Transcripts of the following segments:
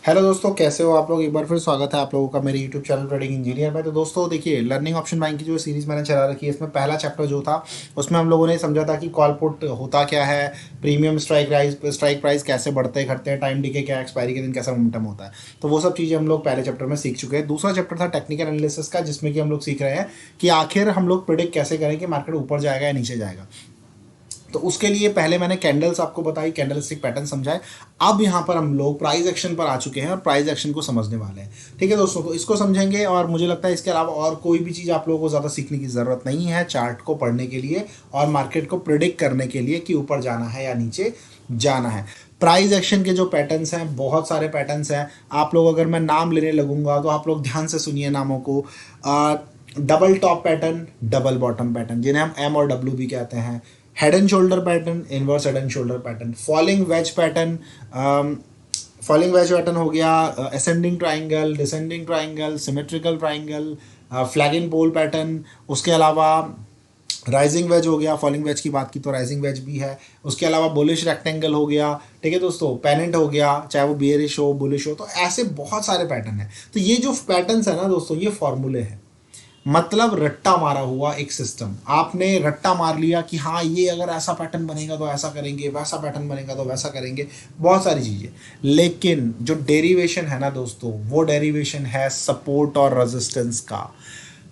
Hello दोस्तों, कैसे हो आप लोग। एक बार फिर स्वागत है आप लोगों का मेरे यूट्यूब चैनल ट्रेडिंग इंजीनियर में। तो दोस्तों देखिए, लर्निंग ऑप्शन बाइंग की जो सीरीज़ मैंने चला रखी है, इसमें पहला चैप्टर जो था उसमें हम लोगों ने समझा था कि कॉल पुट होता क्या है, प्रीमियम स्ट्राइक प्राइस कैसे बढ़ते घटते हैं, टाइम डिके क्या, एक्सपायरी के दिन कैसा मोमेंटम होता है। तो वो सब चीज़ें हम लोग पहले चैप्टर में सीख चुके हैं। दूसरा चैप्टर था टेक्निकल एनालिसिस का, जिसमें कि हम लोग सीख रहे हैं कि आखिर हम लोग प्रिडिक्ट कैसे करें कि मार्केट ऊपर जाएगा या नीचे जाएगा। तो उसके लिए पहले मैंने कैंडल्स आपको बताई, कैंडलस्टिक पैटर्न समझाए। अब यहाँ पर हम लोग प्राइस एक्शन पर आ चुके हैं और प्राइस एक्शन को समझने वाले हैं। ठीक है दोस्तों, तो इसको समझेंगे और मुझे लगता है इसके अलावा और कोई भी चीज़ आप लोगों को ज़्यादा सीखने की ज़रूरत नहीं है चार्ट को पढ़ने के लिए और मार्केट को प्रिडिक्ट करने के लिए कि ऊपर जाना है या नीचे जाना है। प्राइस एक्शन के जो पैटर्न्स हैं, बहुत सारे पैटर्न्स हैं। आप लोग अगर मैं नाम लेने लगूंगा तो आप लोग ध्यान से सुनिए नामों को। Double top pattern, double bottom pattern, जिन्हें हम एम और डब्ल्यू भी कहते हैं। Head and shoulder pattern, inverse head and shoulder pattern, falling wedge pattern, falling wedge pattern हो गया, ascending triangle, descending triangle, symmetrical triangle, flagging pole pattern. उसके अलावा राइजिंग वेज हो गया, फॉलिंग वेज की बात की तो राइजिंग वेज भी है। उसके अलावा बुलिश रेक्टेंगल हो गया। ठीक है दोस्तों, पेनेंट हो गया, चाहे वो बियरिश हो बुलिश हो। तो ऐसे बहुत सारे पैटर्न हैं। तो ये जो पैटर्न्स है ना दोस्तों, ये फॉर्मूले हैं। मतलब रट्टा मारा हुआ एक सिस्टम। आपने रट्टा मार लिया कि हाँ, ये अगर ऐसा पैटर्न बनेगा तो ऐसा करेंगे, वैसा पैटर्न बनेगा तो वैसा करेंगे, बहुत सारी चीज़ें। लेकिन जो डेरिवेशन है ना दोस्तों, वो डेरिवेशन है सपोर्ट और रेजिस्टेंस का।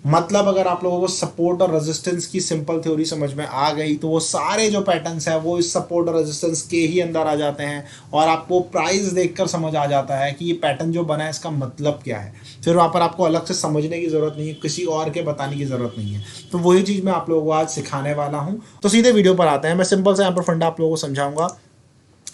मतलब अगर आप लोगों को सपोर्ट और रेजिस्टेंस की सिंपल थ्योरी समझ में आ गई तो वो सारे जो पैटर्न्स हैं वो इस सपोर्ट और रेजिस्टेंस के ही अंदर आ जाते हैं। और आपको प्राइस देखकर समझ आ जाता है कि ये पैटर्न जो बना है इसका मतलब क्या है। फिर वहाँ पर आपको अलग से समझने की ज़रूरत नहीं है, किसी और के बताने की ज़रूरत नहीं है। तो वही चीज़ मैं आप लोगों को आज सिखाने वाला हूँ। तो सीधे वीडियो पर आते हैं। मैं सिंपल से यहाँ पर फंडा आप लोगों को समझाऊंगा,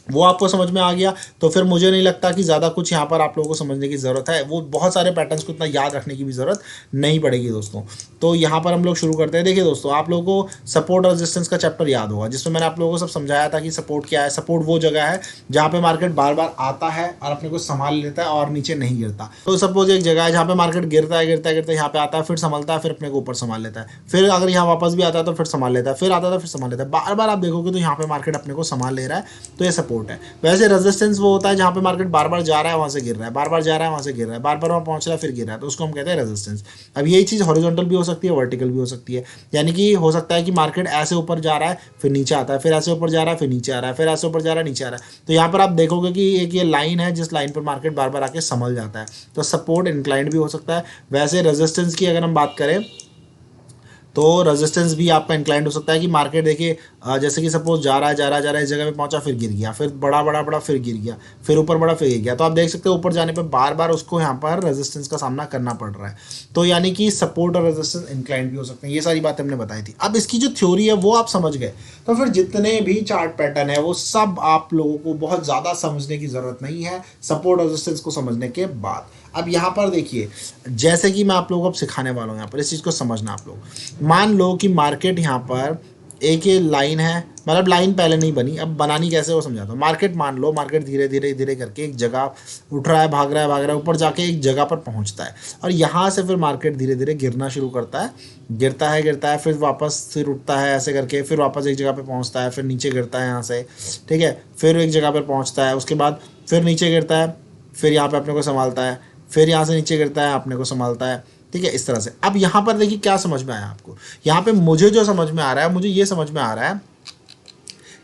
वो आपको समझ में आ गया तो फिर मुझे नहीं लगता कि ज़्यादा कुछ यहाँ पर आप लोगों को समझने की ज़रूरत है। वो बहुत सारे पैटर्न्स को इतना याद रखने की भी ज़रूरत नहीं पड़ेगी दोस्तों। तो यहाँ पर हम लोग शुरू करते हैं। देखिए दोस्तों, आप लोगों को सपोर्ट और रेजिस्टेंस का चैप्टर याद होगा, जिसमें मैंने आप लोगों को सब समझाया था कि सपोर्ट क्या है। सपोर्ट वो जगह है जहाँ पे मार्केट बार बार आता है और अपने को संभाल लेता है और नीचे नहीं गिरता। तो सपोज एक जगह है जहाँ पे मार्केट गिरता है गिरता है गिरता है, यहाँ पे आता है, फिर संभलता है, फिर अपने को ऊपर संभाल लेता है, फिर अगर यहाँ वापस भी आता है तो फिर संभाल लेता है, फिर आता है तो फिर संभाल लेता है। बार बार आप देखोगे तो यहाँ पे मार्केट अपने को संभाल ले रहा है, तो ये सपोर्ट है। वैसे रेजिस्टेंस वो होता है जहाँ पे मार्केट बार बार जा रहा है, वहाँ से गिर रहा है, बार बार जा रहा है, वहाँ से गिर रहा है, बार बार वहाँ पहुँच रहा है, फिर गिर रहा है, तो उसको हम कहते हैं रेजिस्टेंस। अब यही चीज़ हॉरिजॉन्टल भी हो सकती है, वर्टिकल भी हो सकती है। यानी कि हो सकता है कि मार्केट ऐसे ऊपर जा रहा है, फिर नीचे आता है, फिर ऐसे ऊपर जा रहा है, फिर नीचे आ रहा है, फिर ऐसे ऊपर जा रहा है, नीचे आ रहा है। तो यहाँ पर आप देखोगे कि एक ये लाइन है जिस लाइन पर मार्केट बार बार आके संभल जाता है। तो सपोर्ट इंक्लाइंड भी हो सकता है। वैसे रेजिस्टेंस की अगर हम बात करें तो रेजिस्टेंस भी आपका इंक्लाइंड हो सकता है कि मार्केट देखिए, जैसे कि सपोज जा रहा है जा रहा है जा रहा है, इस जगह पे पहुंचा, फिर गिर गया, फिर बड़ा बड़ा बड़ा, फिर गिर गया, फिर ऊपर बड़ा, फिर गिर गया। तो आप देख सकते हो ऊपर जाने पे बार बार उसको यहाँ पर रेजिस्टेंस का सामना करना पड़ रहा है। तो यानी कि सपोर्ट और रेजिस्टेंस इंक्लाइंड भी हो सकते हैं। ये सारी बातें हमने बताई थी। अब इसकी जो थ्योरी है वो आप समझ गए तो फिर जितने भी चार्ट पैटर्न है वो सब आप लोगों को बहुत ज़्यादा समझने की ज़रूरत नहीं है सपोर्ट और रेजिस्टेंस को समझने के बाद। अब यहाँ पर देखिए, जैसे कि मैं आप लोगों को अब सिखाने वाला हूँ, यहाँ पर इस चीज़ को समझना आप लोग। मान लो कि मार्केट यहाँ पर एक ये लाइन है, मतलब लाइन पहले नहीं बनी, अब बनानी कैसे वो समझाता हूँ। मार्केट मान लो, मार्केट धीरे धीरे धीरे करके एक जगह उठ रहा है, भाग रहा है भाग रहा है, ऊपर जाके एक जगह पर पहुँचता है और यहाँ से फिर मार्केट धीरे धीरे गिरना शुरू करता है, गिरता है, फिर वापस फिर उठता है ऐसे करके, फिर वापस एक जगह पर पहुँचता है, फिर नीचे गिरता है यहाँ से, ठीक है, फिर एक जगह पर पहुँचता है, उसके बाद फिर नीचे गिरता है, फिर यहाँ पर अपने को संभालता है, फिर यहाँ से नीचे गिरता है, अपने को संभालता है। ठीक है, इस तरह से। अब यहाँ पर देखिए क्या समझ में आया आपको। यहाँ पे मुझे जो समझ में आ रहा है, मुझे ये समझ में आ रहा है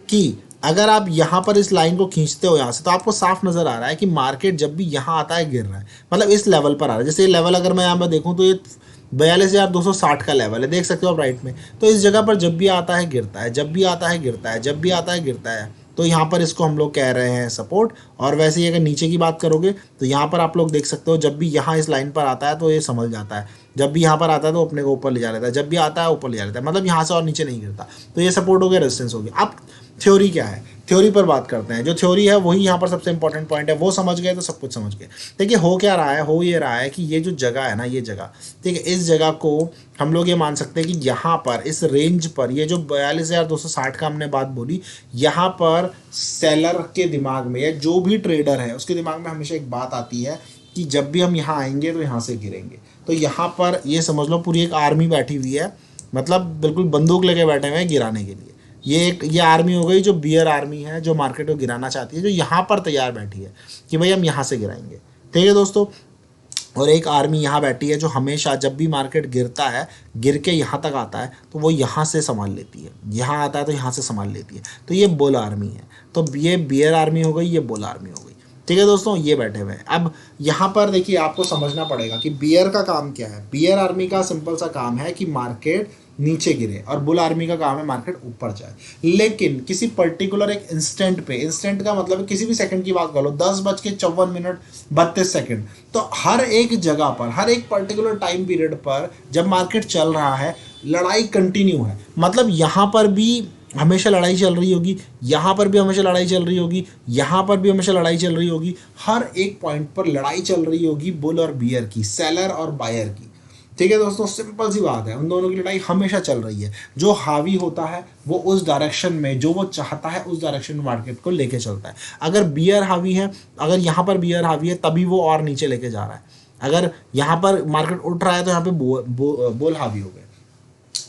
कि अगर आप यहाँ पर इस लाइन को खींचते हो यहाँ से, तो आपको साफ नजर आ रहा है कि मार्केट जब भी यहाँ आता है गिर रहा है, मतलब इस लेवल पर आ रहा है। जैसे ये लेवल अगर मैं यहाँ पर देखूँ तो ये 42,260 का लेवल है, देख सकते हो आप राइट में। तो इस जगह पर जब भी आता है गिरता है, जब भी आता है गिरता है, जब भी आता है गिरता है। तो यहाँ पर इसको हम लोग कह रहे हैं सपोर्ट। और वैसे ही अगर नीचे की बात करोगे तो यहाँ पर आप लोग देख सकते हो, जब भी यहाँ इस लाइन पर आता है तो ये संभल जाता है, जब भी यहाँ पर आता है तो अपने को ऊपर ले जा लेता है, जब भी आता है ऊपर ले जा लेता है, मतलब यहाँ से और नीचे नहीं गिरता। तो ये सपोर्ट हो गया, रेजिस्टेंस हो गया। अब थ्योरी क्या है, थ्योरी पर बात करते हैं। जो थ्योरी है वही यहाँ पर सबसे इंपॉर्टेंट पॉइंट है, वो समझ गए तो सब कुछ समझ गए। देखिए हो क्या रहा है, हो ये रहा है कि ये जो जगह है ना, ये जगह, ठीक है, इस जगह को हम लोग ये मान सकते हैं कि यहाँ पर इस रेंज पर, ये जो 42,260 का हमने बात बोली, यहाँ पर सेलर के दिमाग में या जो भी ट्रेडर है उसके दिमाग में हमेशा एक बात आती है कि जब भी हम यहाँ आएंगे तो यहाँ से गिरेंगे। तो यहाँ पर ये समझ लो पूरी एक आर्मी बैठी हुई है, मतलब बिल्कुल बंदूक लेके बैठे हुए हैं गिराने के लिए। ये आर्मी हो गई जो बियर आर्मी है, जो मार्केट को गिराना चाहती है, जो यहाँ पर तैयार बैठी है कि भाई हम यहाँ से गिराएंगे। ठीक है दोस्तों। और एक आर्मी यहाँ बैठी है जो हमेशा जब भी मार्केट गिरता है, गिर के यहाँ तक आता है तो वो यहाँ से संभाल लेती है, यहाँ आता है तो यहाँ से संभाल लेती है। तो ये बुल आर्मी है। तो ये बियर आर्मी हो गई, ये बुल आर्मी हो गई। ठीक है दोस्तों, ये बैठे हुए हैं। अब यहाँ पर देखिए आपको समझना पड़ेगा कि बियर का काम क्या है। बियर आर्मी का सिंपल सा काम है कि मार्केट नीचे गिरे, और बुल आर्मी का काम है मार्केट ऊपर जाए। लेकिन किसी पर्टिकुलर एक इंस्टेंट पे, इंस्टेंट का मतलब किसी भी सेकंड की बात कर लो, 10:54 तो हर एक जगह पर, हर एक पर्टिकुलर टाइम पीरियड पर जब मार्केट चल रहा है, लड़ाई कंटिन्यू है। मतलब यहाँ पर भी हमेशा लड़ाई चल रही होगी, यहाँ पर भी हमेशा लड़ाई चल रही होगी, यहाँ पर भी हमेशा लड़ाई चल रही होगी। हर एक पॉइंट पर लड़ाई चल रही होगी बुल और बियर की, सेलर और बायर की। ठीक है दोस्तों, सिंपल सी बात है, उन दोनों की लड़ाई हमेशा चल रही है। जो हावी होता है वो उस डायरेक्शन में, जो वो चाहता है उस डायरेक्शन में मार्केट को लेके चलता है। अगर बियर हावी है, अगर यहाँ पर बियर हावी है, तभी वो और नीचे लेके जा रहा है। अगर यहाँ पर मार्केट उठ रहा है तो यहाँ पे बुल हावी हो गए।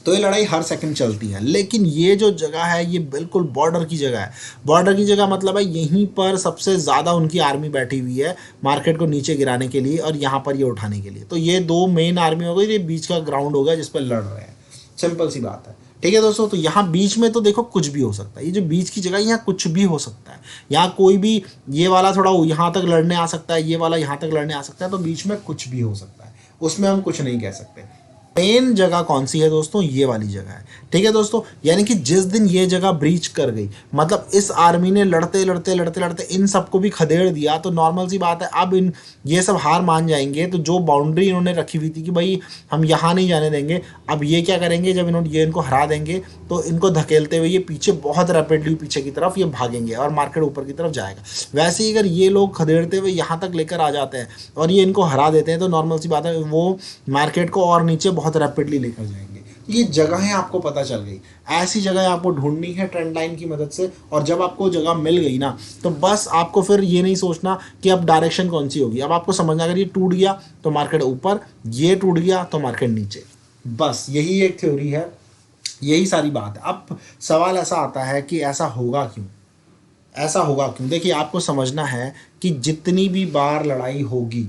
तो ये लड़ाई हर सेकंड चलती है। लेकिन ये जो जगह है ये बिल्कुल बॉर्डर की जगह है। बॉर्डर की जगह मतलब है यहीं पर सबसे ज़्यादा उनकी आर्मी बैठी हुई है मार्केट को नीचे गिराने के लिए और यहाँ पर ये उठाने के लिए। तो ये दो मेन आर्मी हो गई, ये बीच का ग्राउंड हो गया जिस पर लड़ रहे हैं। सिंपल सी बात है। ठीक है दोस्तों, तो यहाँ बीच में तो देखो कुछ भी हो सकता है। ये जो बीच की जगह, यहाँ कुछ भी हो सकता है। यहाँ कोई भी, ये वाला थोड़ा यहाँ तक लड़ने आ सकता है, ये वाला यहाँ तक लड़ने आ सकता है। तो बीच में कुछ भी हो सकता है, उसमें हम कुछ नहीं कह सकते। मेन जगह कौन सी है दोस्तों? ये वाली जगह है। ठीक है दोस्तों, यानी कि जिस दिन ये जगह ब्रीच कर गई, मतलब इस आर्मी ने लड़ते लड़ते लड़ते लड़ते इन सबको भी खदेड़ दिया, तो नॉर्मल सी बात है अब इन ये सब हार मान जाएंगे। तो जो बाउंड्री इन्होंने रखी हुई थी कि भाई हम यहाँ नहीं जाने देंगे, अब ये क्या करेंगे, जब ये इनको हरा देंगे तो इनको धकेलते हुए ये पीछे बहुत रैपिडली पीछे की तरफ ये भागेंगे और मार्केट ऊपर की तरफ जाएगा। वैसे ही अगर ये लोग खदेड़ते हुए यहाँ तक लेकर आ जाते हैं और ये इनको हरा देते हैं, तो नॉर्मल सी बात है वो मार्केट को और नीचे बहुत रैपिडली लेकर जाएंगे। ये जगहें आपको पता चल गई। ऐसी जगह आपको ढूंढनी है ट्रेंड लाइन की मदद से, और जब आपको जगह मिल गई ना, तो बस आपको फिर ये नहीं सोचना कि अब डायरेक्शन कौन सी होगी। अब आपको समझना, अगर ये टूट गया तो मार्केट ऊपर, ये टूट गया तो मार्केट नीचे। बस यही एक थ्योरी है, यही सारी बात है। अब सवाल ऐसा आता है कि ऐसा होगा क्यों, ऐसा होगा क्यों? देखिए आपको समझना है कि जितनी भी बार लड़ाई होगी,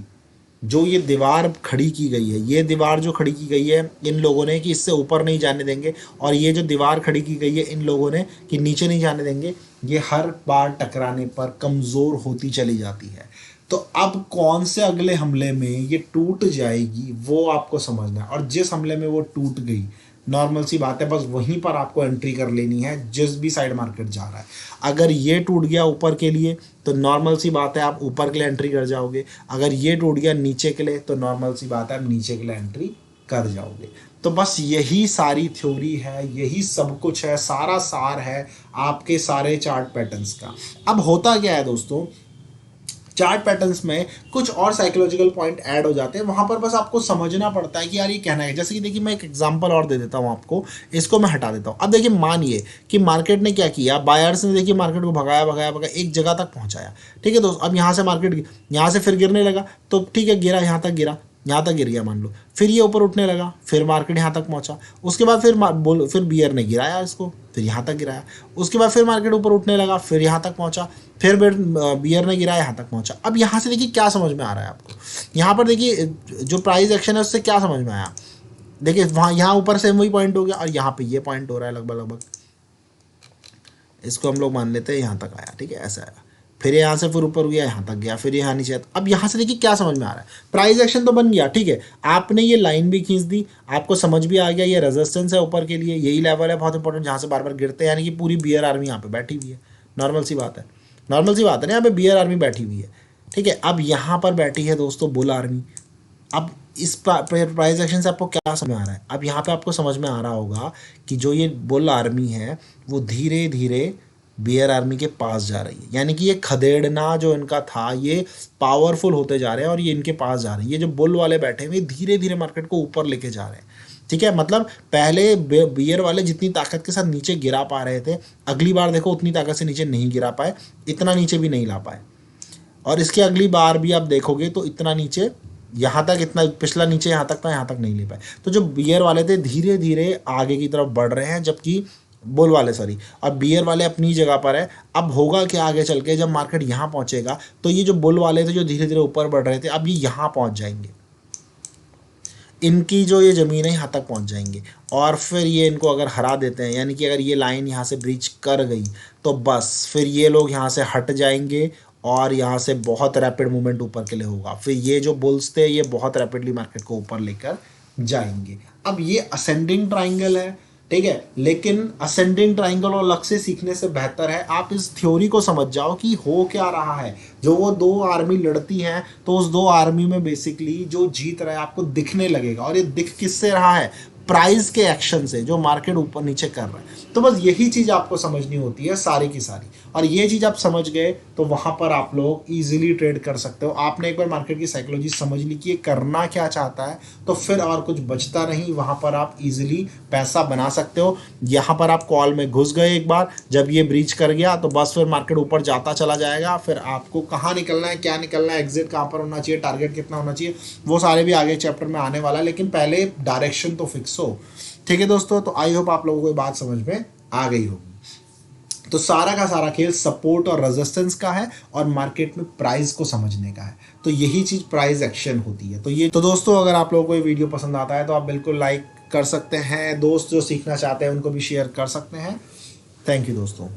जो ये दीवार खड़ी की गई है, ये दीवार जो खड़ी की गई है इन लोगों ने कि इससे ऊपर नहीं जाने देंगे, और ये जो दीवार खड़ी की गई है इन लोगों ने कि नीचे नहीं जाने देंगे, ये हर बार टकराने पर कमज़ोर होती चली जाती है। तो अब कौन से अगले हमले में ये टूट जाएगी वो आपको समझना है। और जिस हमले में वो टूट गई, नॉर्मल सी बात है, बस वहीं पर आपको एंट्री कर लेनी है जिस भी साइड मार्केट जा रहा है। अगर ये टूट गया ऊपर के लिए तो नॉर्मल सी बात है आप ऊपर के लिए एंट्री कर जाओगे। अगर ये टूट गया नीचे के लिए तो नॉर्मल सी बात है आप नीचे के लिए एंट्री कर जाओगे। तो बस यही सारी थ्योरी है, यही सब कुछ है, सारा सार है आपके सारे चार्ट पैटर्न्स का। अब होता क्या है दोस्तों, चार्ट पैटर्न्स में कुछ और साइकोलॉजिकल पॉइंट ऐड हो जाते हैं। वहाँ पर बस आपको समझना पड़ता है कि यार ये कहना है। जैसे कि देखिए मैं एक एग्जांपल और दे देता हूँ आपको, इसको मैं हटा देता हूँ। अब देखिए मानिए कि मार्केट ने क्या किया, बायर्स ने देखिए मार्केट को भगाया भगाया भगाया एक जगह तक पहुँचाया। ठीक है दोस्तों, अब यहाँ से मार्केट यहाँ से फिर गिरने लगा, तो ठीक है गिरा, यहाँ तक गिरा, यहाँ तक गिर गया मान लो, फिर ये ऊपर उठने लगा, फिर मार्केट यहाँ तक पहुँचा। उसके बाद फिर बियर ने गिराया इसको, फिर यहाँ तक गिराया। उसके बाद फिर मार्केट ऊपर उठने लगा, फिर यहाँ तक पहुँचा, फिर बियर ने गिराया, यहाँ तक पहुँचा। अब यहाँ से देखिए क्या समझ में आ रहा है आपको, यहाँ पर देखिए जो प्राइस एक्शन है उससे क्या समझ में आया। देखिए वहाँ यहाँ ऊपर से वही पॉइंट हो गया और यहाँ पे ये पॉइंट हो रहा है लगभग लगभग, इसको हम लोग मान लेते हैं यहाँ तक आया। ठीक है, ऐसा आया, फिर यहाँ से फिर ऊपर गया, यहाँ तक गया, फिर यहाँ नीचे। अब यहाँ से देखिए क्या समझ में आ रहा है, प्राइस एक्शन तो बन गया। ठीक है, आपने ये लाइन भी खींच दी, आपको समझ भी आ गया ये रेजिस्टेंस है ऊपर के लिए, यही लेवल है बहुत इंपॉर्टेंट जहाँ से बार बार गिरते हैं, यानी कि पूरी बियर आर्मी यहाँ पे बैठी हुई है। नॉर्मल सी बात है, नॉर्मल सी बात है ना, यहाँ पे बियर आर्मी बैठी हुई है। ठीक है, अब यहाँ पर बैठी है दोस्तों बुल आर्मी। अब इस प्राइस एक्शन से आपको क्या समझ में आ रहा है, अब यहाँ पे आपको समझ में आ रहा होगा कि जो ये बुल आर्मी है वो धीरे धीरे बियर आर्मी के पास जा रही है, यानी कि ये खदेड़ना जो इनका था ये पावरफुल होते जा रहे हैं और ये इनके पास जा रही है। ये जो बुल वाले बैठे हुए धीरे धीरे मार्केट को ऊपर लेके जा रहे हैं। ठीक है, मतलब पहले बियर वाले जितनी ताकत के साथ नीचे गिरा पा रहे थे, अगली बार देखो उतनी ताकत से नीचे नहीं गिरा पाए, इतना नीचे भी नहीं ला पाए। और इसके अगली बार भी आप देखोगे तो इतना नीचे, यहाँ तक, इतना पिछला नीचे यहाँ तक था, यहाँ तक नहीं ले पाए। तो जो बियर वाले थे धीरे धीरे आगे की तरफ बढ़ रहे हैं, जबकि बुल वाले सॉरी, और बियर वाले अपनी जगह पर है। अब होगा क्या आगे चल के, जब मार्केट यहाँ पहुँचेगा तो ये जो बुल वाले थे जो धीरे धीरे ऊपर बढ़ रहे थे, अब ये यहाँ पहुँच जाएंगे, इनकी जो ये ज़मीन है यहाँ तक पहुँच जाएंगे, और फिर ये इनको अगर हरा देते हैं, यानी कि अगर ये लाइन यहाँ से ब्रीच कर गई तो बस फिर ये लोग यहाँ से हट जाएंगे और यहाँ से बहुत रैपिड मूवमेंट ऊपर के लिए होगा। फिर ये जो बुल्स थे ये बहुत रैपिडली मार्केट को ऊपर लेकर जाएंगे। अब ये असेंडिंग ट्राइंगल है, ठीक है, लेकिन असेंडिंग ट्राइंगल और लक से सीखने से बेहतर है आप इस थ्योरी को समझ जाओ कि हो क्या रहा है। जो वो दो आर्मी लड़ती हैं तो उस दो आर्मी में बेसिकली जो जीत रहा है आपको दिखने लगेगा, और ये दिख किससे रहा है, प्राइस के एक्शन से, जो मार्केट ऊपर नीचे कर रहा है। तो बस यही चीज़ आपको समझनी होती है सारी की सारी, और ये चीज़ आप समझ गए तो वहाँ पर आप लोग इजीली ट्रेड कर सकते हो। आपने एक बार मार्केट की साइकोलॉजी समझ ली कि ये करना क्या चाहता है, तो फिर और कुछ बचता नहीं, वहाँ पर आप इजीली पैसा बना सकते हो। यहाँ पर आप कॉल में घुस गए एक बार, जब ये ब्रीच कर गया तो बस फिर मार्केट ऊपर जाता चला जाएगा। फिर आपको कहाँ निकलना है, क्या निकलना है, एग्जिट कहाँ पर होना चाहिए, टारगेट कितना होना चाहिए, वो सारे भी आगे चैप्टर में आने वाला है, लेकिन पहले डायरेक्शन तो फिक्स हो। ठीक है दोस्तों, तो आई होप आप लोगों को ये बात समझ में आ गई होगी। तो सारा का सारा खेल सपोर्ट और रेजिस्टेंस का है और मार्केट में प्राइस को समझने का है। तो यही चीज़ प्राइस एक्शन होती है। तो दोस्तों अगर आप लोगों को ये वीडियो पसंद आता है तो आप बिल्कुल लाइक कर सकते हैं, दोस्त जो सीखना चाहते हैं उनको भी शेयर कर सकते हैं। थैंक यू दोस्तों।